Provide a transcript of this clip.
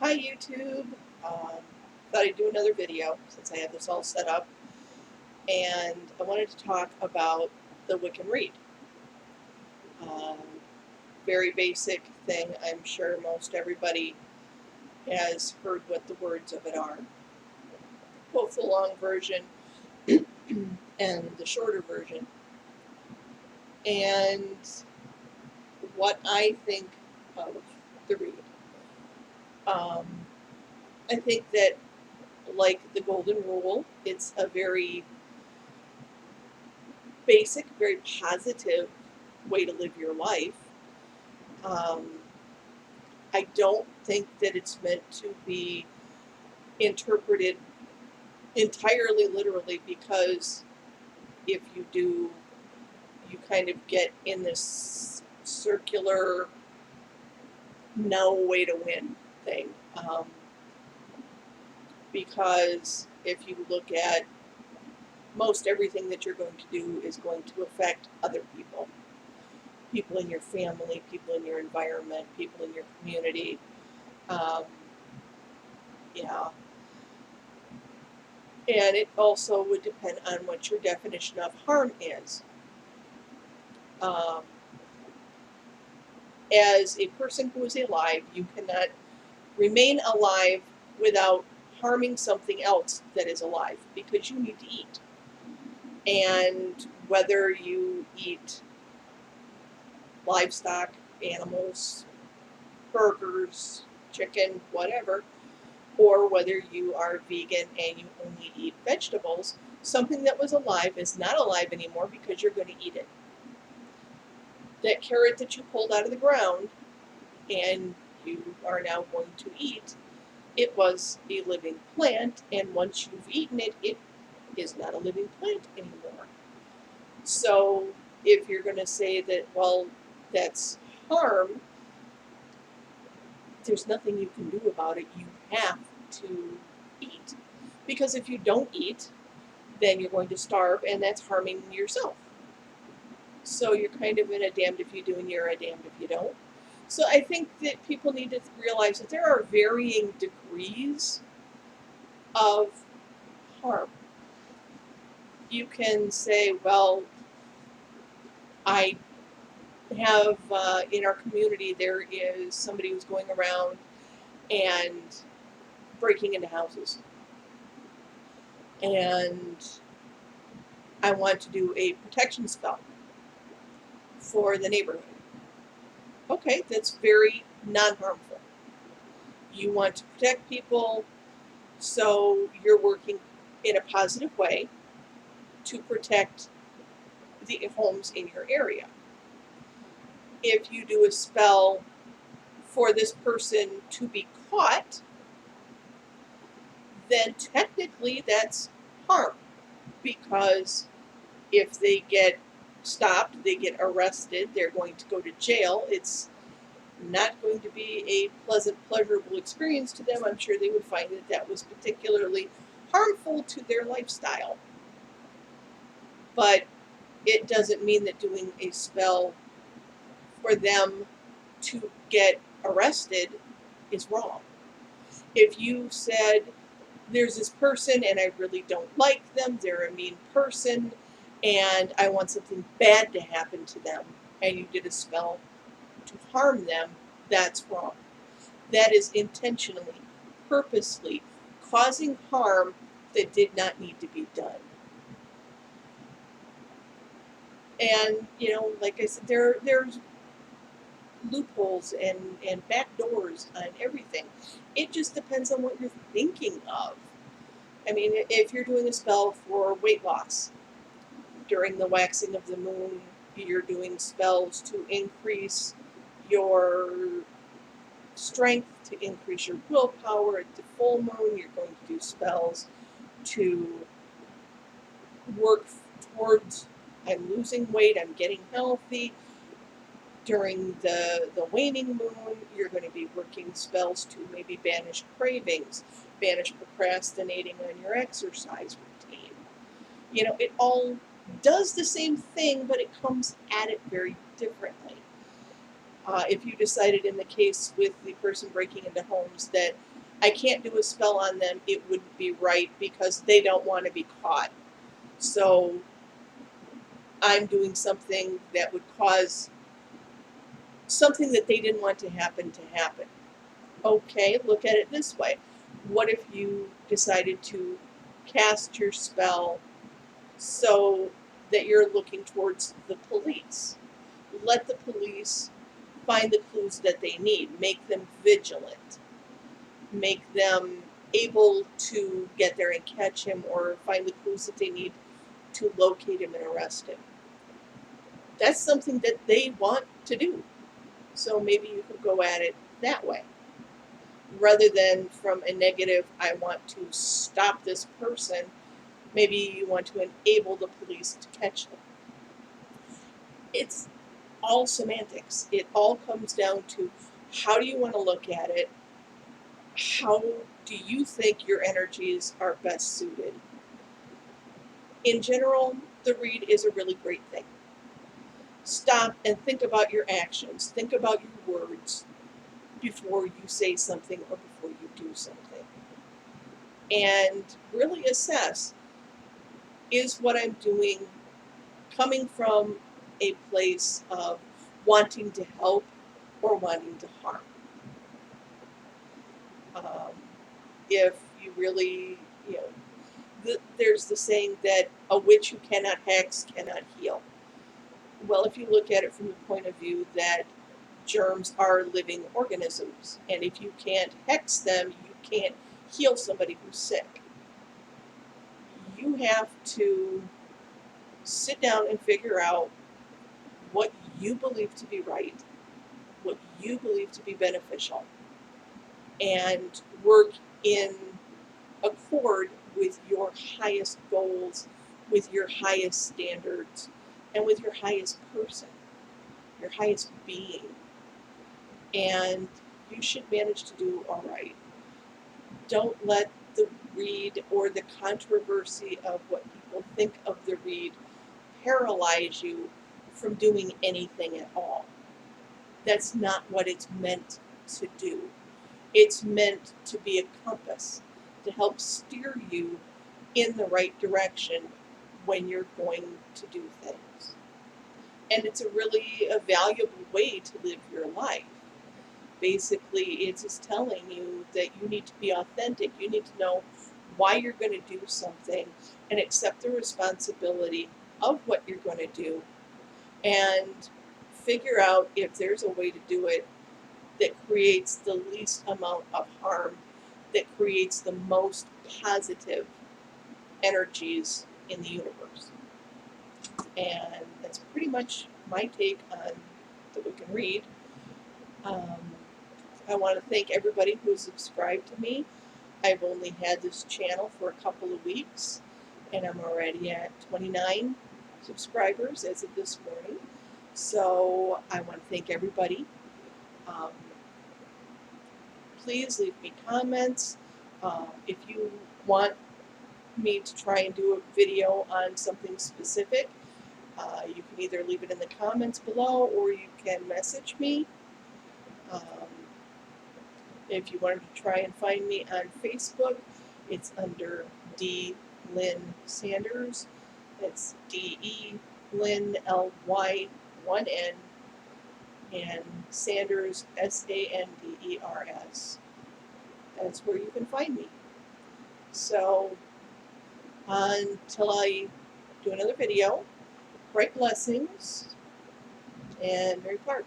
Hi YouTube. Um, Thought I'd do another video since I have this all set up, and I wanted to talk about the Wiccan Rede. Um, Very basic thing. I'm sure most everybody has heard what the words of it are, both the long version and the shorter version. And what I think of the Rede. Um, I think that, like the Golden Rule, it's a very basic, very positive way to live your life. Um, I don't think that it's meant to be interpreted entirely literally, because if you do, you kind of get in this circular no way to win thing. Because if you look at most everything that you're going to do is going to affect other people. People in your family, people in your environment, people in your community. Um, yeah. And it also would depend on what your definition of harm is. Um, as a person who is alive, you cannot remain alive without harming something else that is alive, because you need to eat. And whether you eat livestock, animals, burgers, chicken, whatever, or whether you are vegan and you only eat vegetables, something that was alive is not alive anymore because you're going to eat it. That carrot that you pulled out of the ground and you are now going to eat, it was a living plant, and once you've eaten it, it is not a living plant anymore. So if you're going to say that, well, that's harm, there's nothing you can do about it. You have to eat. Because if you don't eat, then you're going to starve, and that's harming yourself. So you're kind of in a damned if you do and you're a damned if you don't. So I think that people need to realize that there are varying degrees of harm. You can say, well, I have in our community, there is somebody who's going around and breaking into houses. And I want to do a protection spell for the neighborhood. Okay, that's very non-harmful. You want to protect people, so you're working in a positive way to protect the homes in your area. If you do a spell for this person to be caught, then technically that's harm, because if they get stopped, they get arrested, they're going to go to jail. It's not going to be a pleasant, pleasurable experience to them. I'm sure they would find that that was particularly harmful to their lifestyle. But it doesn't mean that doing a spell for them to get arrested is wrong. If you said, there's this person and I really don't like them, they're a mean person, and I want something bad to happen to them, and you did a spell to harm them, that's wrong. That is intentionally, purposely causing harm that did not need to be done. And, like I said, there's loopholes and back doors on everything. It just depends on what you're thinking of. I mean, if you're doing a spell for weight loss, during the waxing of the moon, you're doing spells to increase your strength, to increase your willpower. At the full moon, you're going to do spells to work towards, I'm losing weight, I'm getting healthy. During the waning moon, you're going to be working spells to maybe banish cravings, banish procrastinating on your exercise routine. It all does the same thing, but it comes at it very differently. If you decided in the case with the person breaking into homes that I can't do a spell on them, it wouldn't be right because they don't want to be caught. So I'm doing something that would cause something that they didn't want to happen. Okay, look at it this way. What if you decided to cast your spell so that you're looking towards the police? Let the police find the clues that they need, make them vigilant, make them able to get there and catch him or find the clues that they need to locate him and arrest him. That's something that they want to do. So maybe you could go at it that way. Rather than from a negative, I want to stop this person, maybe you want to enable the police to catch them. It's all semantics. It all comes down to how do you want to look at it? How do you think your energies are best suited? In general, the read is a really great thing. Stop and think about your actions. Think about your words before you say something or before you do something. And really assess, is what I'm doing coming from a place of wanting to help or wanting to harm? Um, if you really, you know, there's the saying that a witch who cannot hex cannot heal. Well, if you look at it from the point of view that germs are living organisms, and if you can't hex them, you can't heal somebody who's sick. You have to sit down and figure out what you believe to be right, what you believe to be beneficial, and work in accord with your highest goals, with your highest standards, and with your highest person, your highest being. And you should manage to do all right. Don't let the read or the controversy of what people think of the read paralyze you from doing anything at all. That's not what it's meant to do. It's meant to be a compass to help steer you in the right direction when you're going to do things. And it's a valuable way to live your life. Basically, it's just telling you that you need to be authentic. You need to know why you're going to do something and accept the responsibility of what you're going to do and figure out if there's a way to do it that creates the least amount of harm, that creates the most positive energies in the universe. And that's pretty much my take on the Wiccan Rede. I want to thank everybody who has subscribed to me. I've only had this channel for a couple of weeks, and I'm already at 29 subscribers as of this morning. So I want to thank everybody. Um, please leave me comments. If you want me to try and do a video on something specific, you can either leave it in the comments below or you can message me. If you wanted to try and find me on Facebook, it's under D. Lynn Sanders. That's D-E Lynn L-Y 1N and Sanders Sanders. That's where you can find me. So until I do another video, bright blessings and Mary Park.